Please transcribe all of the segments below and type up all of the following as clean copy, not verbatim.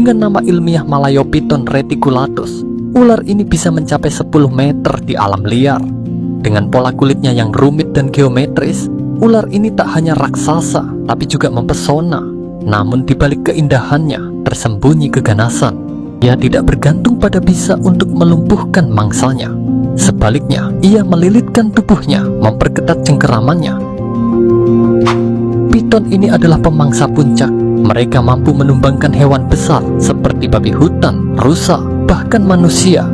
Dengan nama ilmiah Malayophyton reticulatus, ular ini bisa mencapai 10 meter di alam liar. Dengan pola kulitnya yang rumit dan geometris, ular ini tak hanya raksasa, tapi juga mempesona. Namun di balik keindahannya, tersembunyi keganasan. Ia tidak bergantung pada bisa untuk melumpuhkan mangsanya. Sebaliknya, ia melilitkan tubuhnya, memperketat cengkeramannya. Piton ini adalah pemangsa puncak. Mereka mampu menumbangkan hewan besar seperti babi hutan, rusa, bahkan manusia.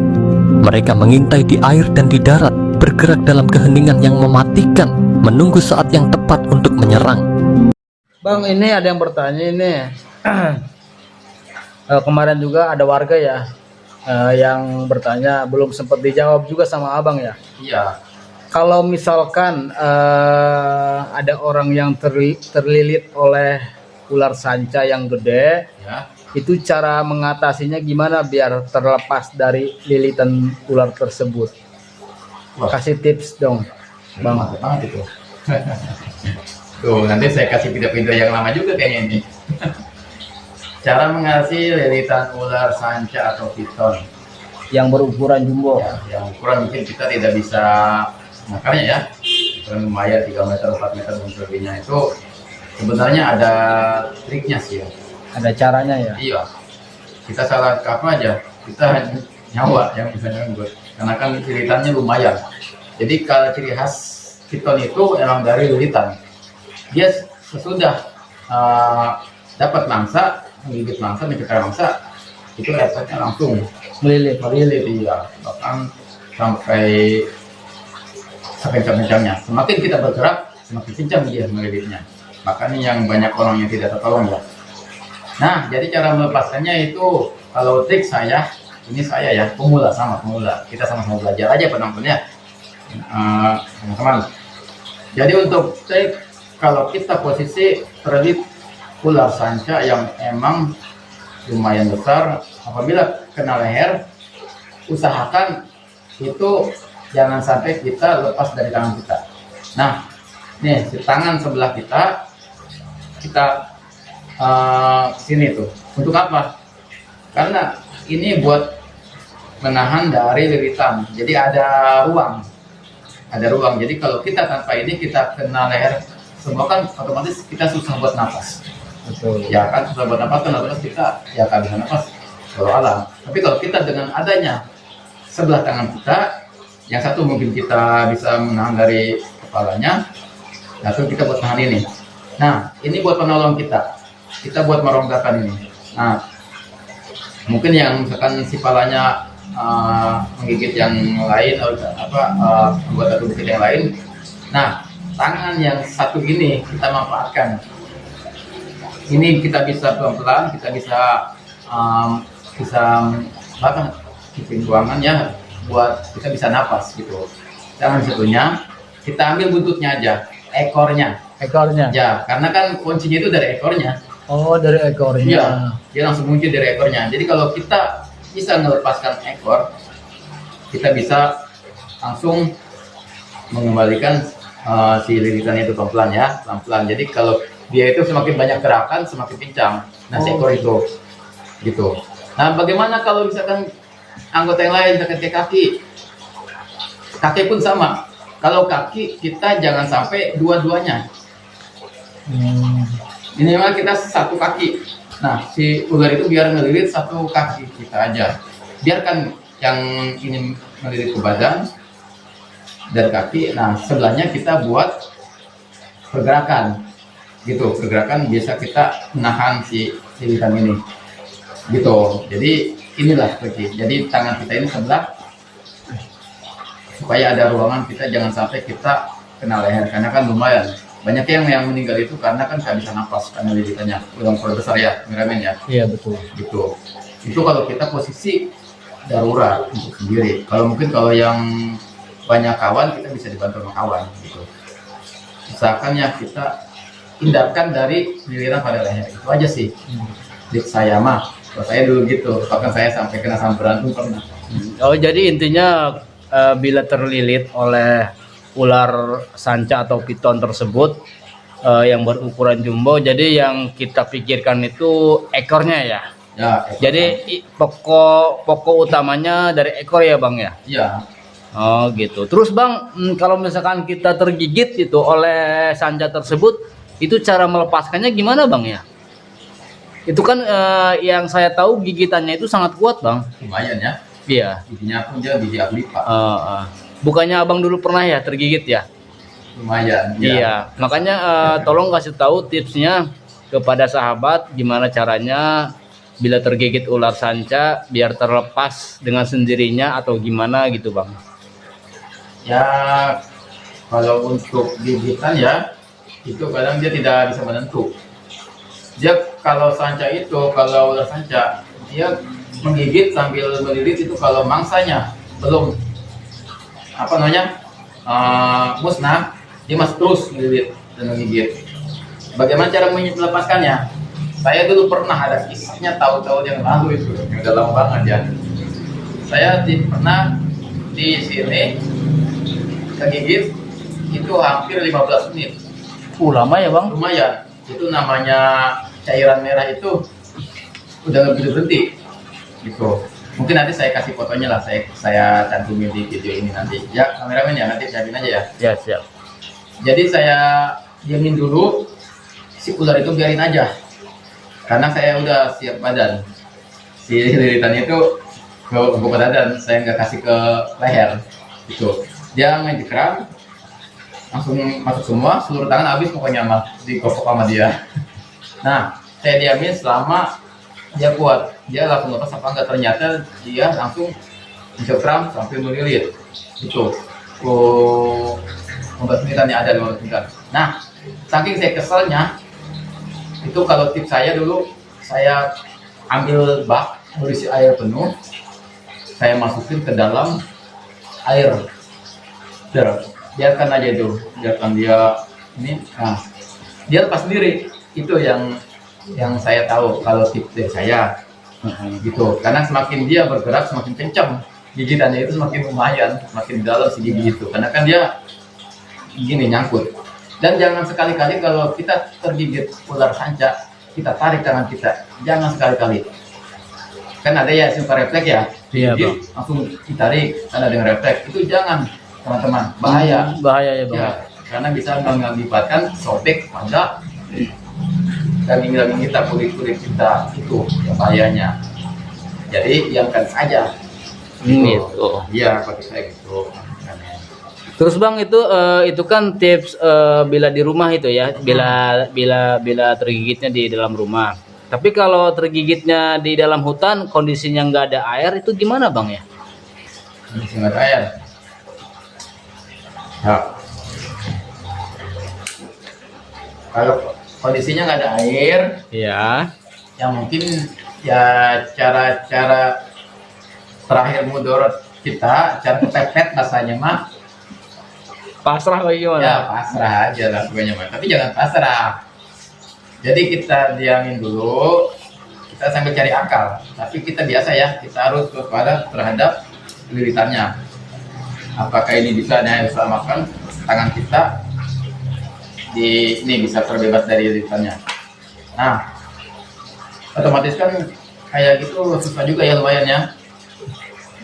Mereka mengintai di air dan di darat, bergerak dalam keheningan yang mematikan, menunggu saat yang tepat untuk menyerang. Bang, ini ada yang bertanya ini. Kemarin juga ada warga ya yang bertanya, belum sempat dijawab juga sama abang ya. Iya. Kalau misalkan ada orang yang terlilit oleh ular sanca yang gede, Ya. itu cara mengatasinya gimana biar terlepas dari lilitan ular tersebut? Wah. Kasih tips dong, Bang. Mantap banget itu. Tuh, nanti saya kasih video-video yang lama juga kayaknya ini. Cara mengatasi lilitan ular sanca atau piton. Yang berukuran jumbo. Ya, yang ukuran mungkin kita tidak bisa makannya ya. Ukuran lumayan 3 meter, 4 meter dan sebagainya itu sebenarnya ada triknya sih ya. Ada caranya ya. Iya. Kita salah apa aja, kita nyawa yang bisa nyangkut. Karena kan lilitannya lumayan. Jadi kalau ciri khas piton itu emang dari lilitan. Dia sesudah dapat mangsa, menggigit mangsa, mencekar mangsa, itu efeknya langsung Melilit. iya, bahkan sampai kencang-kencangnya. Semakin kita bergerak, semakin kencang dia melilitnya. Makanya yang banyak orang yang tidak tertolong ya. Nah, jadi cara melepaskannya itu, kalau trik saya, ini saya ya, pemula. Kita sama-sama belajar aja penontonnya, teman-teman. Jadi untuk trik, kalau kita posisi terlilit ular sanca yang emang lumayan besar, apabila kena leher, usahakan itu jangan sampai kita lepas dari tangan kita. Nah, nih di tangan sebelah kita sini tuh. Untuk apa? Karena ini buat menahan dari lilitan. Jadi ada ruang. Jadi kalau kita tanpa ini kita kena leher, semua kan otomatis kita susah buat nafas. Betul. Ya kan, susah buat nafas kan, otomatis kita ya kan bisa nafas kalau alam. Tapi kalau kita dengan adanya sebelah tangan kita, yang satu mungkin kita bisa menahan dari kepalanya, lalu kita buat tahan ini. Nah, ini buat penolong kita buat meronggakan ini. Nah, mungkin yang misalkan si palanya menggigit yang lain atau anggota tubuh kita yang lain. Nah, tangan yang satu ini kita manfaatkan. Ini kita bisa pelan-pelan, kita bisa bikin ruangan ya, buat kita bisa napas gitu. Tangan satunya kita ambil buntutnya aja, ekornya. Ya, karena kan kuncinya itu dari ekornya. Oh, dari ekornya. Iya, dia langsung muncul dari ekornya. Jadi kalau kita bisa melepaskan ekor, kita bisa langsung mengembalikan si lilitan itu pelan-pelan ya, pelan-pelan. Jadi kalau dia itu semakin banyak gerakan, semakin pincang. Nah, si ekor itu, gitu. Nah, bagaimana kalau misalkan anggota yang lain, misalkan kayak kaki pun sama. Kalau kaki kita jangan sampai dua-duanya. Ini memang kita satu kaki. Nah, si ular itu biar ngelilit satu kaki kita aja. Biarkan yang ini melilit ke badan dan kaki. Nah, sebelahnya kita buat pergerakan. Gitu, pergerakan biasa kita menahan si lilitan ini. Gitu. Jadi inilah triknya. Jadi tangan kita ini sebelah supaya ada ruangan, kita jangan sampai kita kena leher, karena kan lumayan banyak yang meninggal itu karena kan nggak bisa nafas karena lilitannya udah besar ya, kameramen ya. Iya, betul. Gitu. Itu kalau kita posisi darurat untuk sendiri. Kalau yang banyak kawan, kita bisa dibantu sama kawan gitu. Usahakan ya kita hindarkan dari lilitan pada leher. Itu aja sih. Trik saya mah. Kalau saya dulu gitu, bahkan saya sampai kena sambaran pun pernah. Oh, jadi intinya bila terlilit oleh ular sanca atau piton tersebut yang berukuran jumbo, jadi yang kita pikirkan itu ekornya ya. Ya, ekor Jadi pokok utamanya dari ekor ya bang ya? iya. Oh gitu. Terus bang, kalau misalkan kita tergigit itu oleh sanca tersebut, itu cara melepaskannya gimana bang ya? Itu kan yang saya tahu gigitannya itu sangat kuat bang. Lumayan ya. Iya. Giginya pun dia gigi aglipa. Bukannya abang dulu pernah ya tergigit ya? Lumayan. Ya. Iya. Makanya tolong kasih tahu tipsnya kepada sahabat gimana caranya bila tergigit ular sanca biar terlepas dengan sendirinya atau gimana gitu bang. Ya, kalau untuk gigitan ya, itu kadang dia tidak bisa menentu. Dia kalau ular sanca, dia menggigit sambil melilit itu kalau mangsanya belum musnah, dia masih terus melilit dan menggigit. Bagaimana cara melepaskannya? Saya dulu pernah ada kisahnya tahun-tahun yang lalu itu, yang udah lama banget ya. Saya pernah di sini kegigit itu hampir 15 menit. Lama ya bang? Lumayan. Itu namanya cairan merah itu udah nggak bisa berhenti. Gitu. Mungkin nanti saya kasih fotonya lah, saya cantumin di video ini nanti. Ya kameramen ya, nanti siapin aja ya. Ya siap. Jadi saya diamin dulu, si ular itu biarin aja. Karena saya udah siap badan. Si lilitannya itu ke badan, saya nggak kasih ke leher. Gitu. Dia ngejekram, langsung masuk semua, seluruh tangan habis pokoknya digopok sama dia. Nah, saya diamin selama dia kuat. Dia langsung lepas apa enggak, ternyata dia langsung mencekram sampai melilit. Itu. 15 menitan ada 15 menitan. Nah, saking saya keselnya, itu kalau tips saya dulu, saya ambil bak berisi air penuh, saya masukin ke dalam air. Biarkan aja itu, biarkan dia ini, nah, dia lepas sendiri. Itu yang saya tahu kalau tips dari saya. Gitu, karena semakin dia bergerak semakin kencang gigitannya itu, semakin lumayan, semakin dalam si gigi itu, karena kan dia gini nyangkut. Dan jangan sekali-kali kalau kita tergigit ular sanca kita tarik tangan kita, jangan sekali-kali. Kan ada ya suka refleks ya, Iya, gigit, langsung ditarik, ada dengan refleks, itu jangan teman-teman, bahaya. Bahaya ya bang. Ya, karena bisa mengakibatkan sobek pada daging-daging kita, kulit-kulit kita, itu yang bahayanya. Jadi diamkan saja. Gitu. Iya, pakai saya gitu. Terus bang itu kan tips bila di rumah itu ya, bila tergigitnya di dalam rumah. Tapi kalau tergigitnya di dalam hutan, kondisinya nggak ada air, itu gimana bang ya? Ini sangat air. Ya. Kalau kondisinya nggak ada air, Ya. yang mungkin ya cara-cara terakhir mudorot kita, cara kepepet rasanya mah. Pasrah kayak gimana? Ya pasrah aja lah pokoknya mah. Tapi jangan pasrah. Jadi kita diamin dulu, kita sambil cari akal. Tapi kita biasa ya, kita harus waspada terhadap lilitannya. Apakah ini bisa diselamatkan tangan kita di ini bisa terbebas dari lilitannya. Nah, otomatis kan kayak gitu susah juga ya lumayan ya.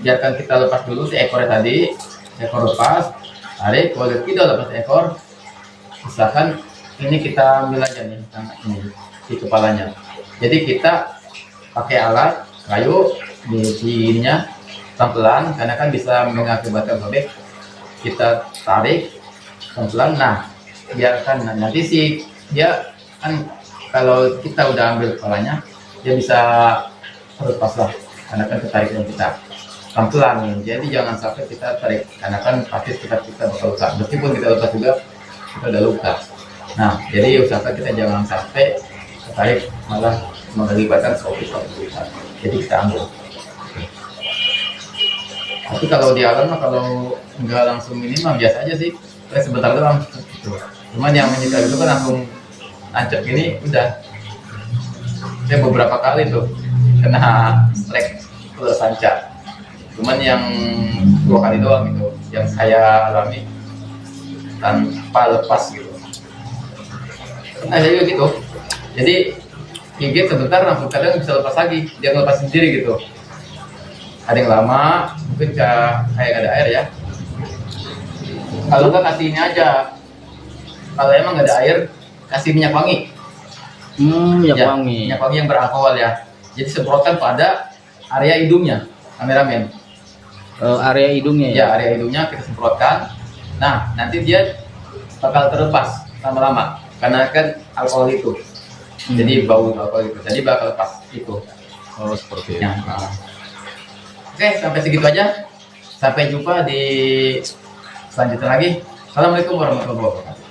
Biarkan kita lepas dulu si ekornya tadi, ekor lepas. Tarik, kalau kita lepas ekor, misalkan ini kita ambil aja nih tangan ini di kepalanya. Jadi kita pakai alat kayu di sininya pelan-pelan, karena kan bisa mengakibatkan sobek. Kita tarik pelan-pelan. Nah, biarkan nanti sih dia kan kalau kita udah ambil kepalanya, dia bisa terlepas lah, karena kan ketarik dengan kita. Pelan-pelan, jadi jangan sampai kita tarik, karena kan pasti kita bakal luka. Meskipun kita lepas juga, kita udah luka. Nah, jadi usahakan kita jangan sampai tarik malah mengakibatkan sobek atau luka. Jadi kita ambil. Tapi kalau di alam mah kalau nggak langsung ini mah biasa aja sih, sebentar doang. Gitu. Cuman yang menyita itu kan langsung nancep gini, udah. Saya beberapa kali tuh kena strike ular sanca. Cuman yang 2 kali doang itu yang saya alami tanpa lepas gitu. Nah juga gitu. Jadi gigit sebentar langsung kadang bisa lepas lagi, dia lepas sendiri gitu. Ada yang lama, mungkin kayak ada air ya. Kalau enggak kasih ini aja. Kalau emang nggak ada air, kasih minyak wangi. Minyak Ya, wangi. minyak wangi yang beralkohol ya. Jadi semprotkan pada area hidungnya, kameramen. Area hidungnya ya. Ya, area hidungnya kita semprotkan. Nah, nanti dia bakal terlepas lama-lama karena kan alkohol itu. Jadi bau alkohol itu. Jadi bakal lepas itu. Oh, seperti itu. Ya. Oke, sampai segitu aja. Sampai jumpa di selanjutnya lagi. Assalamualaikum warahmatullahi wabarakatuh.